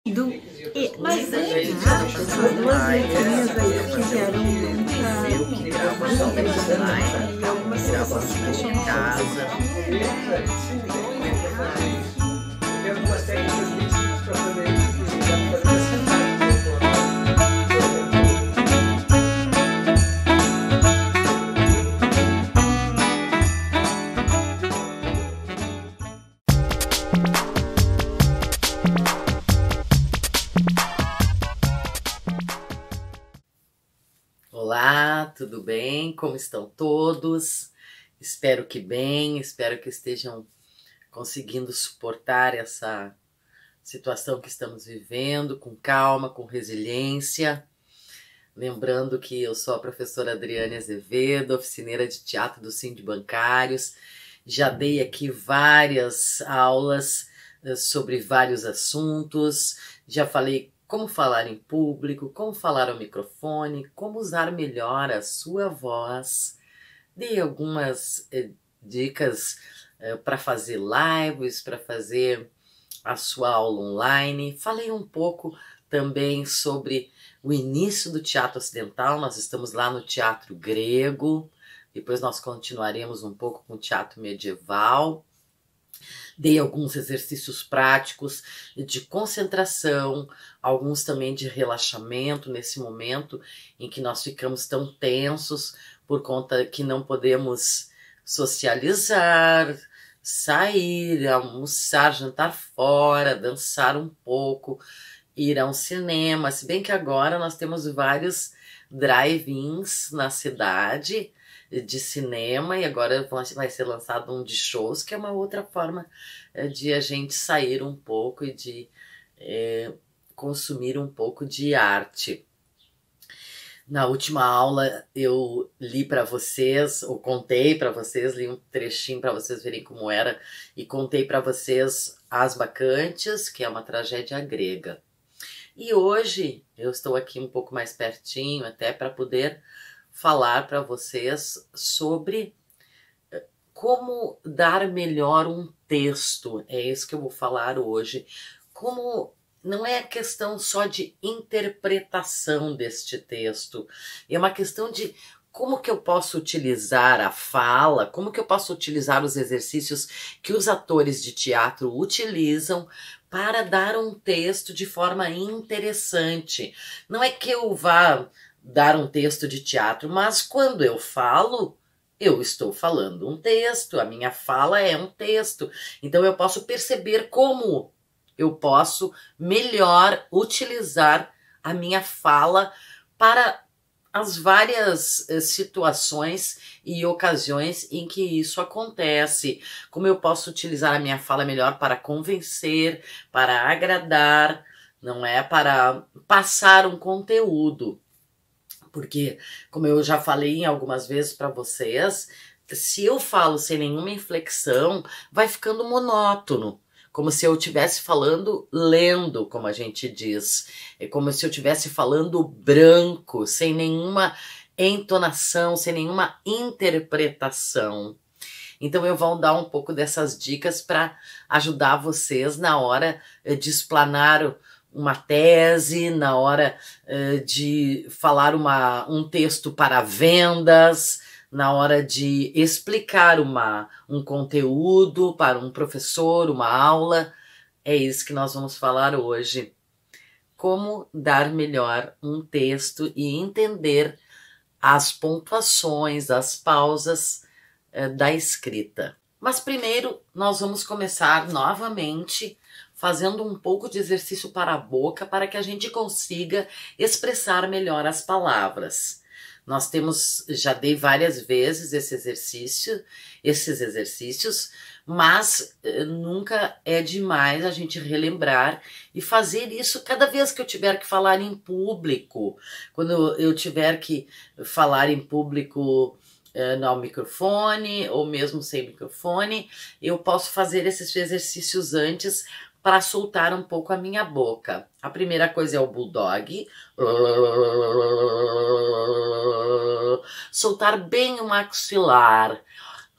Mas essas duas letrinhas aí fizeram muita dúvida e algumas pessoas se questionam em casa. Tem algumas técnicas bem simples para fazer isso. Olá, tudo bem? Como estão todos? Espero que bem, espero que estejam conseguindo suportar essa situação que estamos vivendo com calma, com resiliência. Lembrando que eu sou a professora Adriane Azevedo, oficineira de teatro do Sind Bancários. Já dei aqui várias aulas sobre vários assuntos, já falei como falar em público, como falar ao microfone, como usar melhor a sua voz. Dei algumas dicas para fazer lives, para fazer a sua aula online. Falei um pouco também sobre o início do teatro ocidental. Nós estamos lá no teatro grego, depois nós continuaremos um pouco com o teatro medieval. Dei alguns exercícios práticos de concentração, alguns também de relaxamento nesse momento em que nós ficamos tão tensos por conta que não podemos socializar, sair, almoçar, jantar fora, dançar um pouco, ir a um cinema. Se bem que agora nós temos vários drive-ins na cidade de cinema e agora vai ser lançado um de shows, que é uma outra forma de a gente sair um pouco e de consumir um pouco de arte. Na última aula eu li para vocês, ou contei para vocês, li um trechinho para vocês verem como era, e contei para vocês As Bacantes, que é uma tragédia grega. E hoje eu estou aqui um pouco mais pertinho, até para poder falar para vocês sobre como dar melhor um texto. É isso que eu vou falar hoje. Como não é questão só de interpretação deste texto, é uma questão de como que eu posso utilizar a fala, como que eu posso utilizar os exercícios que os atores de teatro utilizam para dar um texto de forma interessante. Não é que eu vá dar um texto de teatro, mas quando eu falo, eu estou falando um texto, a minha fala é um texto. Então eu posso perceber como eu posso melhor utilizar a minha fala para as várias situações e ocasiões em que isso acontece. Como eu posso utilizar a minha fala melhor para convencer, para agradar, não é? Para passar um conteúdo. Porque, como eu já falei algumas vezes para vocês, se eu falo sem nenhuma inflexão, vai ficando monótono. Como se eu estivesse falando lendo, como a gente diz. É como se eu estivesse falando branco, sem nenhuma entonação, sem nenhuma interpretação. Então eu vou dar um pouco dessas dicas para ajudar vocês na hora de explanar uma tese, na hora de falar um texto para vendas, na hora de explicar um conteúdo para um professor, uma aula. É isso que nós vamos falar hoje. Como dar melhor um texto e entender as pontuações, as pausas da escrita. Mas primeiro nós vamos começar novamente fazendo um pouco de exercício para a boca para que a gente consiga expressar melhor as palavras. Nós temos, já dei várias vezes esses exercícios, mas nunca é demais a gente relembrar e fazer isso cada vez que eu tiver que falar em público. Quando eu tiver que falar em público no microfone ou mesmo sem microfone, eu posso fazer esses exercícios antes para soltar um pouco a minha boca. A primeira coisa é o bulldog. Soltar bem o maxilar.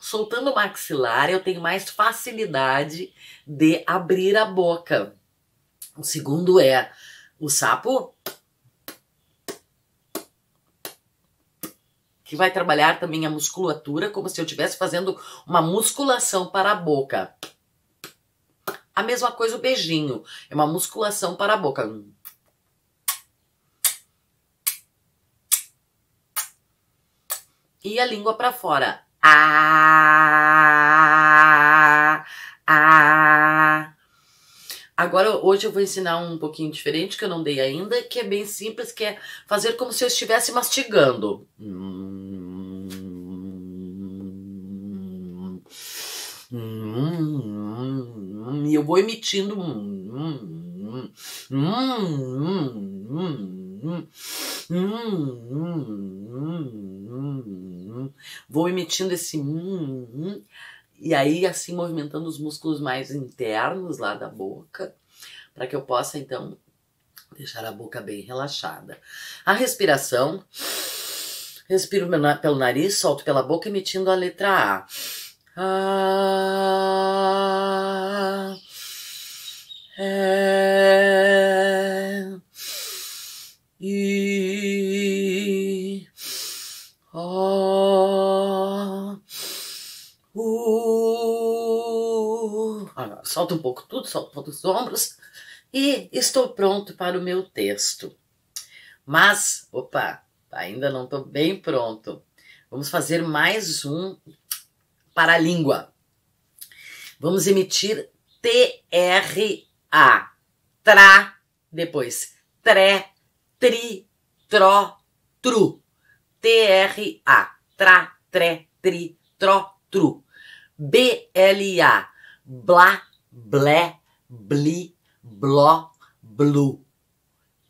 Soltando o maxilar, eu tenho mais facilidade de abrir a boca. O segundo é o sapo, que vai trabalhar também a musculatura, como se eu estivesse fazendo uma musculação para a boca. A mesma coisa o beijinho, é uma musculação para a boca. E a língua para fora. Agora, hoje eu vou ensinar um pouquinho diferente, que eu não dei ainda, que é bem simples, que é fazer como se eu estivesse mastigando. E eu vou emitindo. Vou emitindo esse e aí assim movimentando os músculos mais internos lá da boca, para que eu possa então deixar a boca bem relaxada. A respiração, respiro pelo nariz, solto pela boca, emitindo a letra A. Solta um pouco tudo, solta um pouco os ombros e estou pronto para o meu texto. Mas, opa, ainda não estou bem pronto. Vamos fazer mais um para a língua. Vamos emitir T-R-A. Tra, depois tré, tri, tró, tru. T-R-A. Tra, tré, tri, tró, tru. B-L-A. Blá, blé, bli, bló, blu.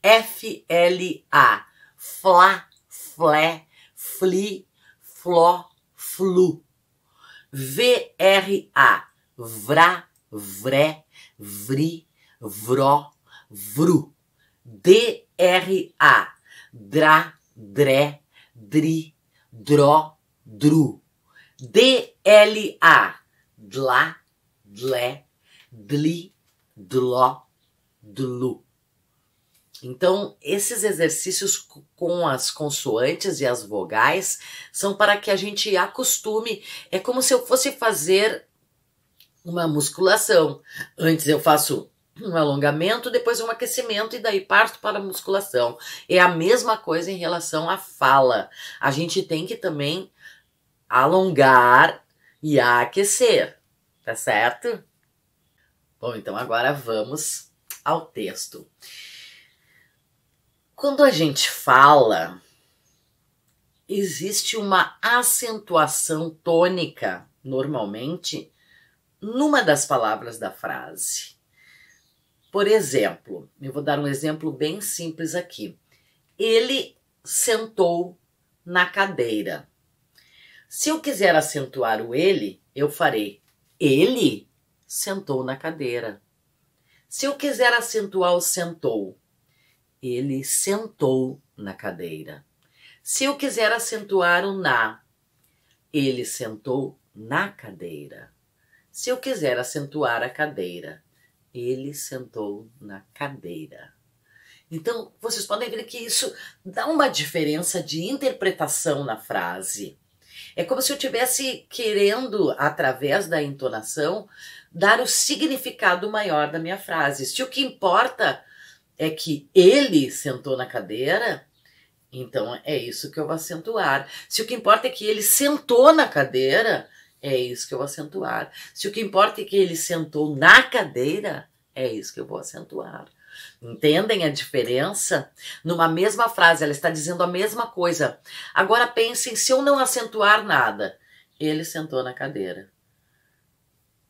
F-L-A. Flá, flé, fli, fló, flu. V-R-A. Vrá, vré, vri, vró, vru. D-R-A. Drá, dré, dri, dró, dru. D-L-A. Dlá, dlé, dli, dló, dlu. Então, esses exercícios com as consoantes e as vogais são para que a gente acostume. É como se eu fosse fazer uma musculação. Antes eu faço um alongamento, depois um aquecimento e daí parto para a musculação. É a mesma coisa em relação à fala. A gente tem que também alongar e aquecer, tá certo? Bom, então agora vamos ao texto. Quando a gente fala, existe uma acentuação tônica, normalmente, numa das palavras da frase. Por exemplo, eu vou dar um exemplo bem simples aqui. Ele sentou na cadeira. Se eu quiser acentuar o ele, eu farei ele sentou na cadeira. Se eu quiser acentuar o sentou, ele sentou na cadeira. Se eu quiser acentuar o na, ele sentou na cadeira. Se eu quiser acentuar a cadeira, ele sentou na cadeira. Então, vocês podem ver que isso dá uma diferença de interpretação na frase. É como se eu estivesse querendo, através da entonação, dar o significado maior da minha frase. Se o que importa é que ele sentou na cadeira, então é isso que eu vou acentuar. Se o que importa é que ele sentou na cadeira, é isso que eu vou acentuar. Se o que importa é que ele sentou na cadeira, é isso que eu vou acentuar. Entendem a diferença? Numa mesma frase, ela está dizendo a mesma coisa. Agora pensem, se eu não acentuar nada, ele sentou na cadeira.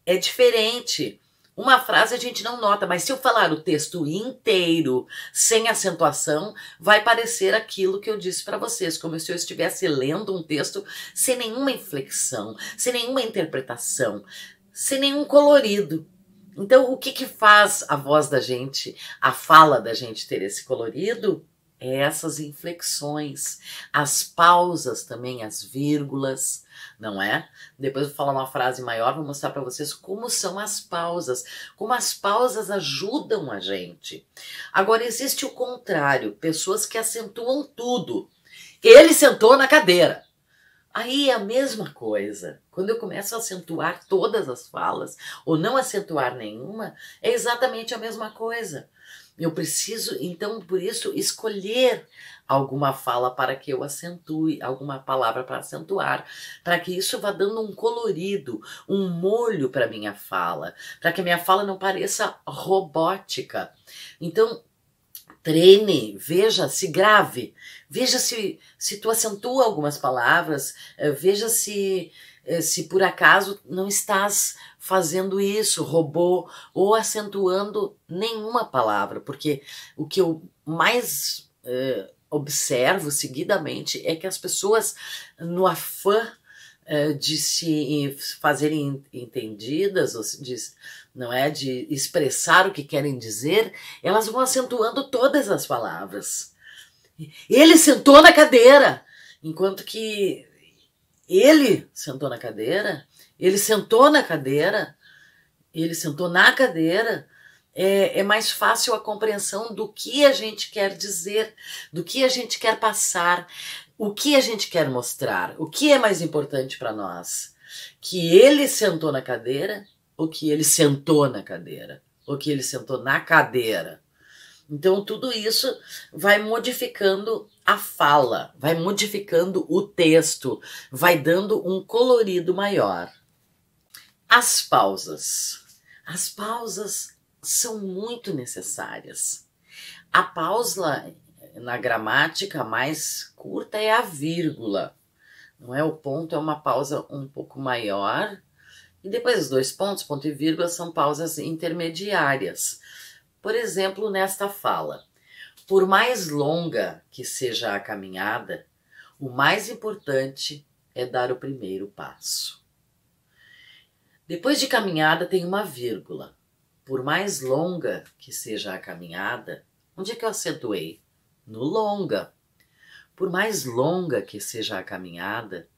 É diferente. Uma frase a gente não nota, mas se eu falar o texto inteiro, sem acentuação, vai parecer aquilo que eu disse para vocês, como se eu estivesse lendo um texto sem nenhuma inflexão, sem nenhuma interpretação, sem nenhum colorido. Então, o que faz a voz da gente, a fala da gente ter esse colorido? é essas inflexões, as pausas também, as vírgulas, não é? Depois eu vou falar uma frase maior, vou mostrar para vocês como são as pausas, como as pausas ajudam a gente. Agora existe o contrário, pessoas que acentuam tudo. Ele sentou na cadeira. Aí é a mesma coisa. Quando eu começo a acentuar todas as falas, ou não acentuar nenhuma, é exatamente a mesma coisa. Eu preciso, então, por isso, escolher alguma fala para que eu acentue, alguma palavra para acentuar, para que isso vá dando um colorido, um molho para minha fala, para que a minha fala não pareça robótica. Então, treine, veja, se grave, veja se tu acentua algumas palavras, veja se por acaso não estás fazendo isso, robô, ou acentuando nenhuma palavra, porque o que eu mais observo seguidamente é que as pessoas, no afã de se fazerem entendidas, ou não é, de expressar o que querem dizer, elas vão acentuando todas as palavras. Ele sentou na cadeira, enquanto que ele sentou na cadeira, ele sentou na cadeira, ele sentou na cadeira, é mais fácil a compreensão do que a gente quer dizer, do que a gente quer passar, o que a gente quer mostrar, o que é mais importante para nós, que ele sentou na cadeira ou que ele sentou na cadeira, ou que ele sentou na cadeira. Então tudo isso vai modificando a fala, vai modificando o texto, vai dando um colorido maior. As pausas. As pausas são muito necessárias. A pausa na gramática mais curta é a vírgula. Não é o ponto, é uma pausa um pouco maior. E depois os dois pontos, ponto e vírgula, são pausas intermediárias. Por exemplo, nesta fala, por mais longa que seja a caminhada, o mais importante é dar o primeiro passo. Depois de caminhada tem uma vírgula. Por mais longa que seja a caminhada, onde é que eu acentuei? No longa. Por mais longa que seja a caminhada,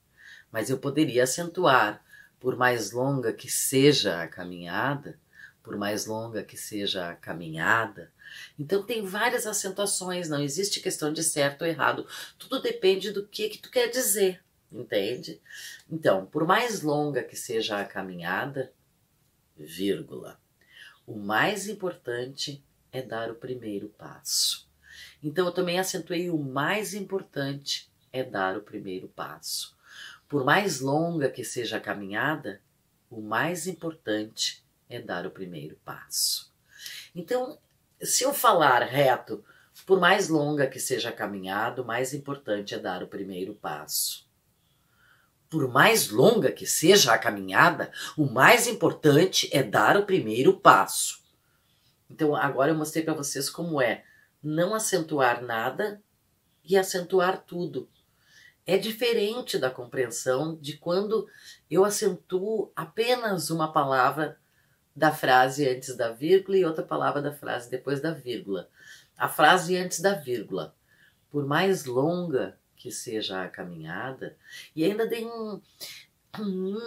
mas eu poderia acentuar, por mais longa que seja a caminhada, por mais longa que seja a caminhada. Então tem várias acentuações, não existe questão de certo ou errado. Tudo depende do que tu quer dizer, entende? Então, por mais longa que seja a caminhada, vírgula. O mais importante é dar o primeiro passo. Então eu também acentuei o mais importante é dar o primeiro passo. Por mais longa que seja a caminhada, o mais importante é dar o primeiro passo. Então, se eu falar reto, por mais longa que seja a caminhada, o mais importante é dar o primeiro passo. Por mais longa que seja a caminhada, o mais importante é dar o primeiro passo. Então, agora eu mostrei para vocês como é não acentuar nada e acentuar tudo. É diferente da compreensão de quando eu acentuo apenas uma palavra da frase antes da vírgula e outra palavra da frase depois da vírgula. A frase antes da vírgula. Por mais longa que seja a caminhada, e ainda dei uma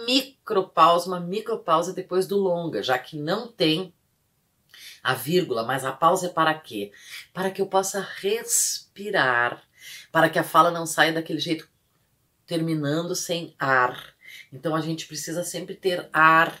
micropausa depois do longa, já que não tem a vírgula, mas a pausa é para quê? Para que eu possa respirar, para que a fala não saia daquele jeito, terminando sem ar. Então a gente precisa sempre ter ar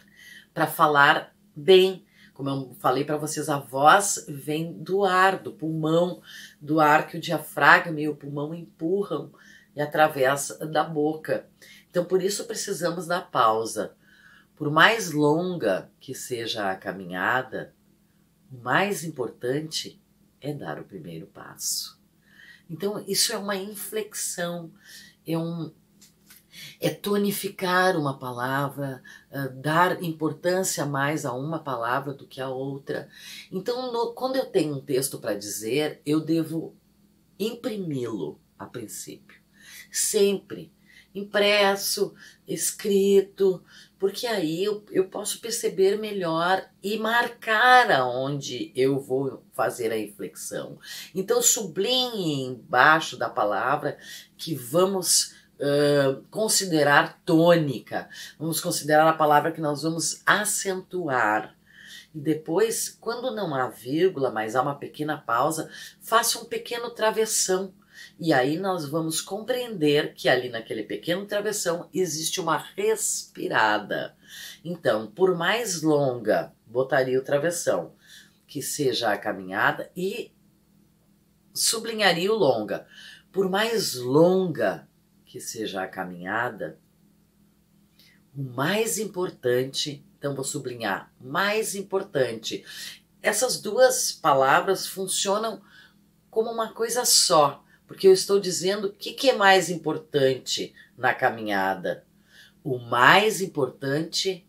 para falar bem. Como eu falei para vocês, a voz vem do ar, do pulmão, do ar que o diafragma e o pulmão empurram e através da boca. Então por isso precisamos da pausa. Por mais longa que seja a caminhada, o mais importante é dar o primeiro passo. Então isso é uma inflexão, é tonificar uma palavra, dar importância mais a uma palavra do que a outra. Então, quando eu tenho um texto para dizer, eu devo imprimi-lo a princípio. Sempre. impresso, escrito, porque aí eu posso perceber melhor e marcar aonde eu vou fazer a inflexão. Então sublinhe embaixo da palavra que vamos considerar tônica, vamos considerar a palavra que nós vamos acentuar. E depois, quando não há vírgula, mas há uma pequena pausa, faça um pequeno travessão. E aí nós vamos compreender que ali naquele pequeno travessão existe uma respirada. Então, por mais longa, botaria o travessão, que seja a caminhada, e sublinharia o longa. Por mais longa que seja a caminhada, o mais importante, então vou sublinhar, mais importante. Essas duas palavras funcionam como uma coisa só, porque eu estou dizendo o que é mais importante na caminhada. O mais importante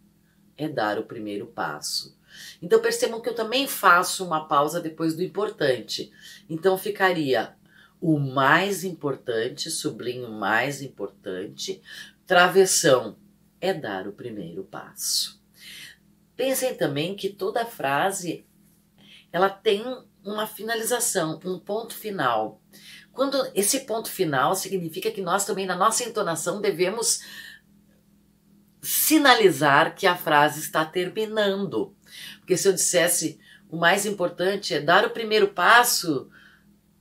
é dar o primeiro passo. Então percebam que eu também faço uma pausa depois do importante. Então ficaria o mais importante, sublinho mais importante, travessão é dar o primeiro passo. Pensem também que toda frase ela tem uma finalização, um ponto final. Quando esse ponto final significa que nós também na nossa entonação devemos sinalizar que a frase está terminando. Porque se eu dissesse o mais importante é dar o primeiro passo,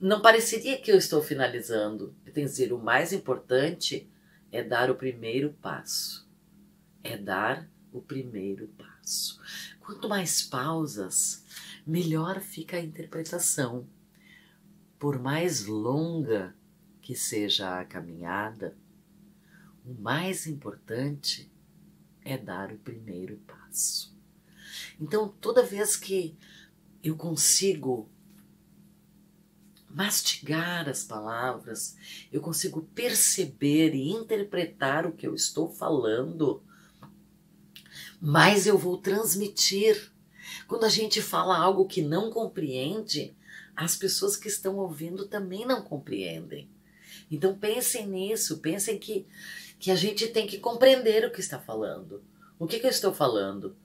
não pareceria que eu estou finalizando. Eu tenho que dizer o mais importante é dar o primeiro passo. É dar o primeiro passo. Quanto mais pausas, melhor fica a interpretação. Por mais longa que seja a caminhada, o mais importante é dar o primeiro passo. Então, toda vez que eu consigo mastigar as palavras, eu consigo perceber e interpretar o que eu estou falando, mais eu vou transmitir. Quando a gente fala algo que não compreende, as pessoas que estão ouvindo também não compreendem. Então pensem nisso, pensem que a gente tem que compreender o que está falando. O que eu estou falando?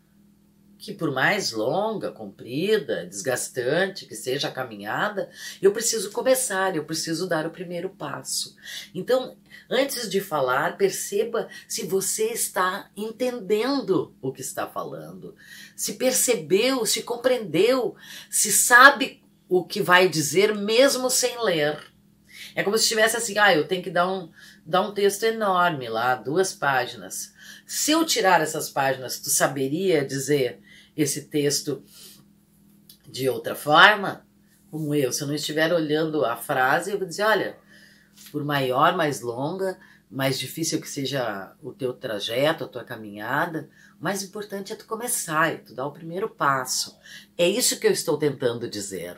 Que por mais longa, comprida, desgastante que seja a caminhada, eu preciso começar, eu preciso dar o primeiro passo. Então, antes de falar, perceba se você está entendendo o que está falando, se percebeu, se compreendeu, se sabe o que vai dizer mesmo sem ler. É como se estivesse assim, eu tenho que dar um texto enorme lá, 2 páginas. Se eu tirar essas páginas, tu saberia dizer esse texto de outra forma? Como eu, se eu não estiver olhando a frase, eu vou dizer, olha, por maior, mais longa, mais difícil que seja o teu trajeto, a tua caminhada, o mais importante é tu começar, é tu dar o primeiro passo. É isso que eu estou tentando dizer.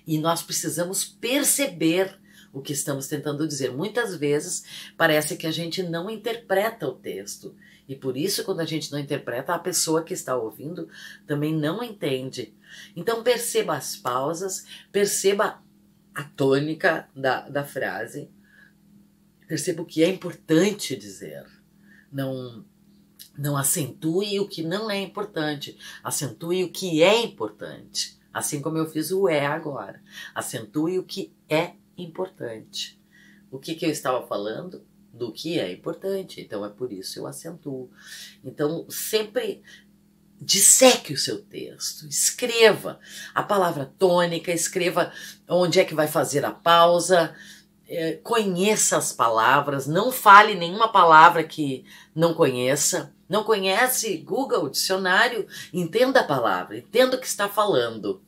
E nós precisamos perceber o que estamos tentando dizer. Muitas vezes parece que a gente não interpreta o texto. E por isso, quando a gente não interpreta, a pessoa que está ouvindo também não entende. Então perceba as pausas, perceba a tônica da frase, perceba o que é importante dizer. Não acentue o que não é importante, acentue o que é importante. Assim como eu fiz o é agora. Acentue o que é importante. O que eu estava falando? Do que é importante. Então é por isso eu acentuo. Então sempre disseque o seu texto. Escreva a palavra tônica, escreva onde é que vai fazer a pausa. Conheça as palavras. Não fale nenhuma palavra que não conheça. Não conhece? Google, dicionário, entenda a palavra, entenda o que está falando.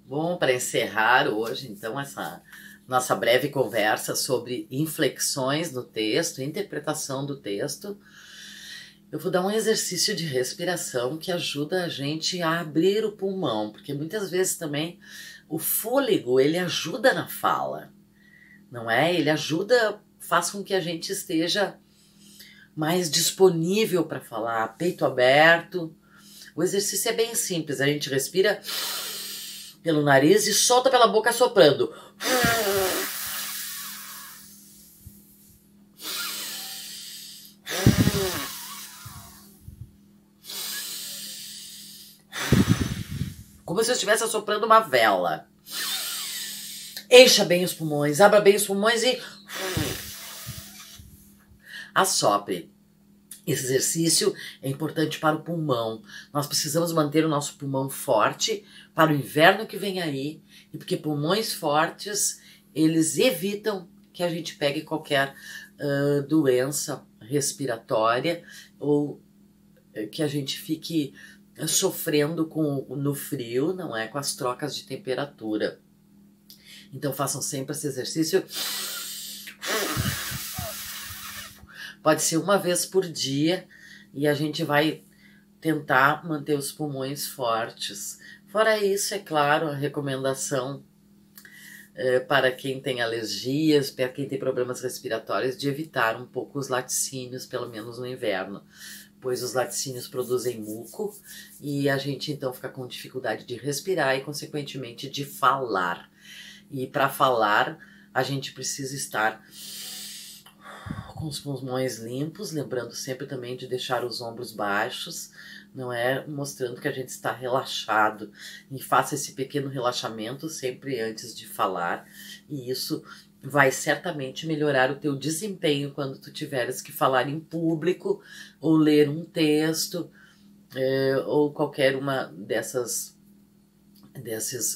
Bom, para encerrar hoje, então, essa nossa breve conversa sobre inflexões no texto, interpretação do texto, eu vou dar um exercício de respiração que ajuda a gente a abrir o pulmão, porque muitas vezes também o fôlego, ele ajuda na fala, não é? Ele ajuda, faz com que a gente esteja mais disponível para falar, peito aberto. O exercício é bem simples, a gente respira pelo nariz e solta pela boca soprando. estivesse assoprando uma vela. Encha bem os pulmões, abra bem os pulmões e assopre. Esse exercício é importante para o pulmão. Nós precisamos manter o nosso pulmão forte para o inverno que vem aí, e porque pulmões fortes, eles evitam que a gente pegue qualquer doença respiratória ou que a gente fique sofrendo no frio, não é? Com as trocas de temperatura. Então façam sempre esse exercício. Pode ser uma vez por dia e a gente vai tentar manter os pulmões fortes. Fora isso, é claro, a recomendação para quem tem alergias, para quem tem problemas respiratórios, de evitar um pouco os laticínios, pelo menos no inverno, pois os laticínios produzem muco e a gente então fica com dificuldade de respirar e, consequentemente, de falar. E para falar, a gente precisa estar com os pulmões limpos, lembrando sempre também de deixar os ombros baixos, não é? Mostrando que a gente está relaxado. E faça esse pequeno relaxamento sempre antes de falar, e isso vai certamente melhorar o teu desempenho quando tu tiveres que falar em público, ou ler um texto, ou qualquer uma desses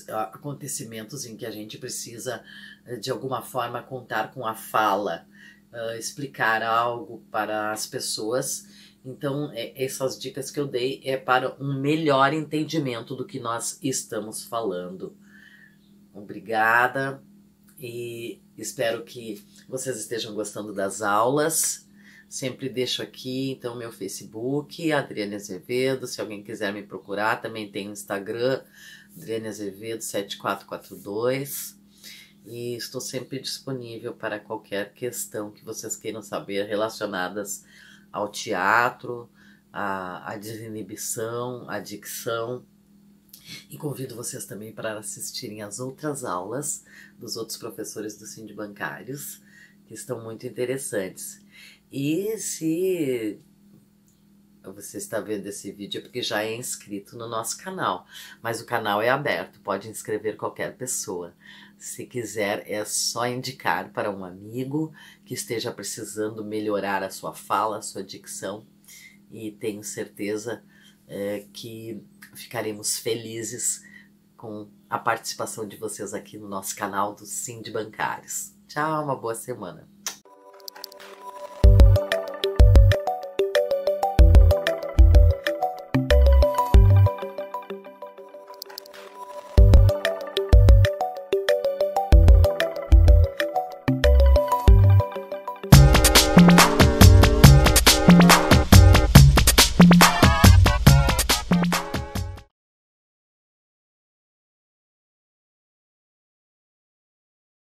acontecimentos em que a gente precisa, de alguma forma, contar com a fala, explicar algo para as pessoas. Então, essas dicas que eu dei é para um melhor entendimento do que nós estamos falando. Obrigada e espero que vocês estejam gostando das aulas. Sempre deixo aqui, então, meu Facebook, Adriane Azevedo. Se alguém quiser me procurar, também tem o Instagram, Adriane Azevedo 7442. E estou sempre disponível para qualquer questão que vocês queiram saber relacionadas ao teatro, à desinibição, à dicção. E convido vocês também para assistirem às outras aulas dos outros professores do Sind Bancários, que estão muito interessantes. E se você está vendo esse vídeo é porque já é inscrito no nosso canal, mas o canal é aberto, pode inscrever qualquer pessoa. Se quiser, é só indicar para um amigo que esteja precisando melhorar a sua fala, a sua dicção, e tenho certeza que ficaremos felizes com a participação de vocês aqui no nosso canal do Sind Bancários. Tchau, uma boa semana.